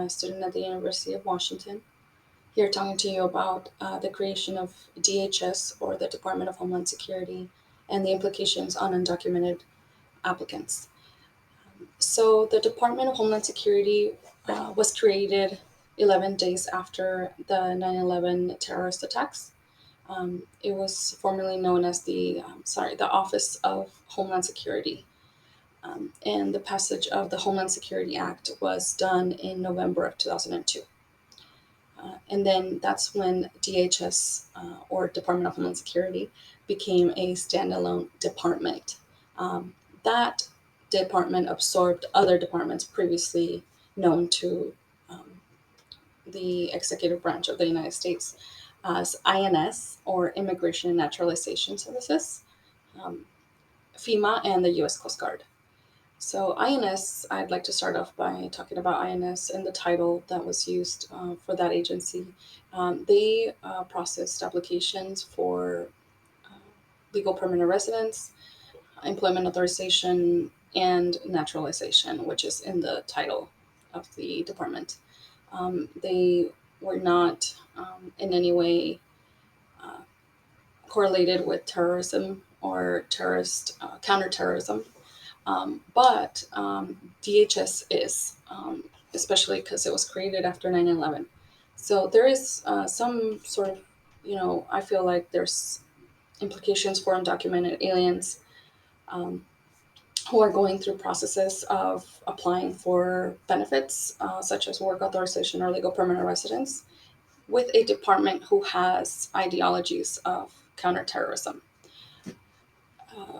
a student at the University of Washington. Here talking to you about the creation of DHS, or the Department of Homeland Security, and the implications on undocumented applicants. So, the Department of Homeland Security was created 11 days after the 9/11 terrorist attacks. It was formerly known as the Office of Homeland Security. And the passage of the Homeland Security Act was done in November of 2002. And then that's when DHS, or Department of Homeland Security, became a standalone department. That department absorbed other departments previously known to um, the executive branch of the United States as INS, or Immigration and Naturalization Services, um, FEMA, and the U.S. Coast Guard. So INS, I'd like to start off by talking about INS and the title that was used for that agency. They processed applications for uh, legal permanent residence, employment authorization, and naturalization, which is in the title of the department. They were not in any way uh, correlated with terrorism or counterterrorism. But DHS is, especially because it was created after 9/11. So there is some sort of, I feel like there's implications for undocumented aliens um, who are going through processes of applying for benefits, such as work authorization or legal permanent residence, with a department who has ideologies of counterterrorism.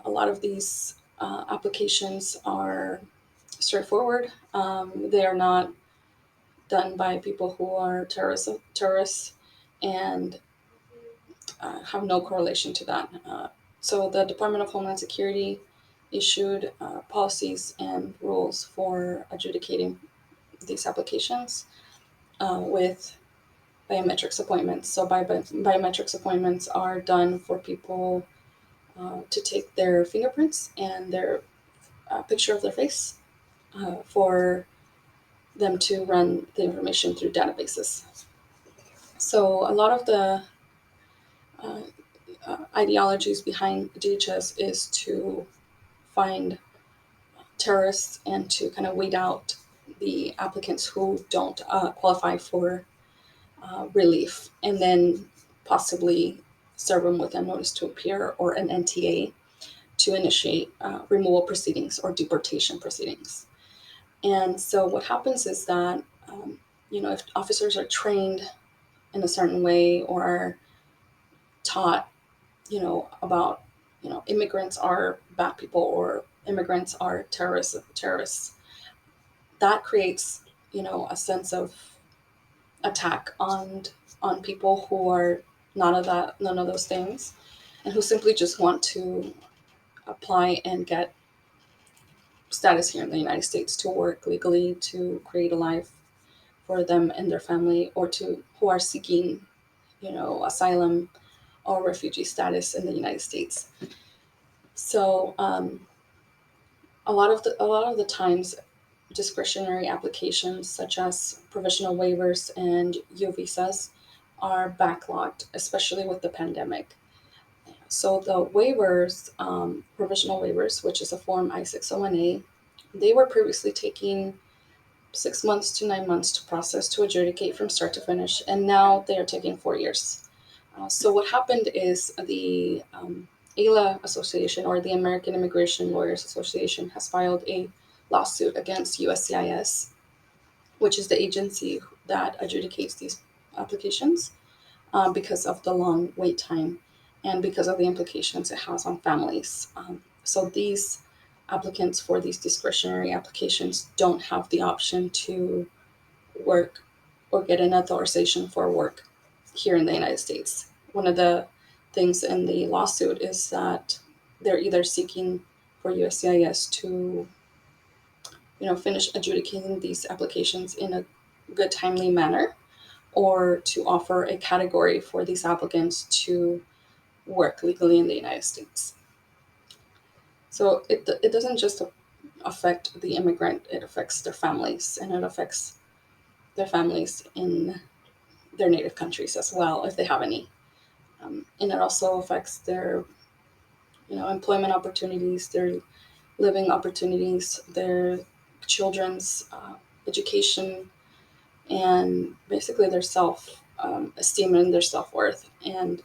A lot of these applications are straightforward. They are not done by people who are terrorists, and have no correlation to that. So the Department of Homeland Security issued policies and rules for adjudicating these applications with biometrics appointments. So biometrics appointments are done for people to take their fingerprints and their picture of their face for them to run the information through databases. So a lot of the uh, ideologies behind DHS is to find terrorists and to kind of weed out the applicants who don't qualify for relief, and then possibly serve them with a notice to appear or an NTA to initiate removal proceedings or deportation proceedings. And so what happens is that, if officers are trained in a certain way, or are taught, about, immigrants are bad people, or immigrants are terrorists, that creates, a sense of attack on people who are none of those things, and who simply just want to apply and get status here in the United States, to work legally, to create a life for them and their family, or to who are seeking, asylum or refugee status in the United States. So a lot of the times, discretionary applications such as provisional waivers and U visas are backlogged, especially with the pandemic. So the waivers, provisional waivers, which is a form I-601A, they were previously taking 6 months to 9 months to process, to adjudicate from start to finish, and now they are taking 4 years. So what happened is the AILA Association, or the American Immigration Lawyers Association, has filed a lawsuit against USCIS, which is the agency that adjudicates these applications, because of the long wait time and because of the implications it has on families. So these applicants for these discretionary applications don't have the option to work or get an authorization for work here in the United States. One of the things in the lawsuit is that they're either seeking for USCIS to, finish adjudicating these applications in a good, timely manner, or to offer a category for these applicants to work legally in the United States. So it doesn't just affect the immigrant, it affects their families, and it affects their families in their native countries as well, if they have any. And it also affects their, employment opportunities, their living opportunities, their children's education, and basically their self esteem and their self worth. And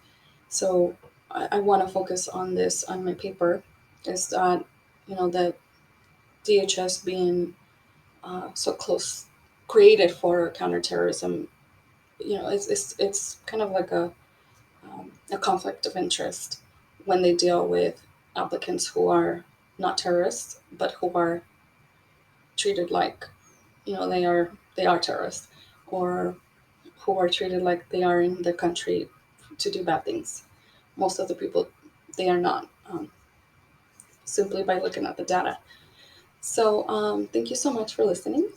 so I want to focus on this on my paper, is that the DHS being so close, created for counterterrorism, it's kind of like a conflict of interest when they deal with applicants who are not terrorists, but who are treated like they are terrorists, or who are treated like they are in their country to do bad things. Most of the people, they are not, simply by looking at the data. So thank you so much for listening.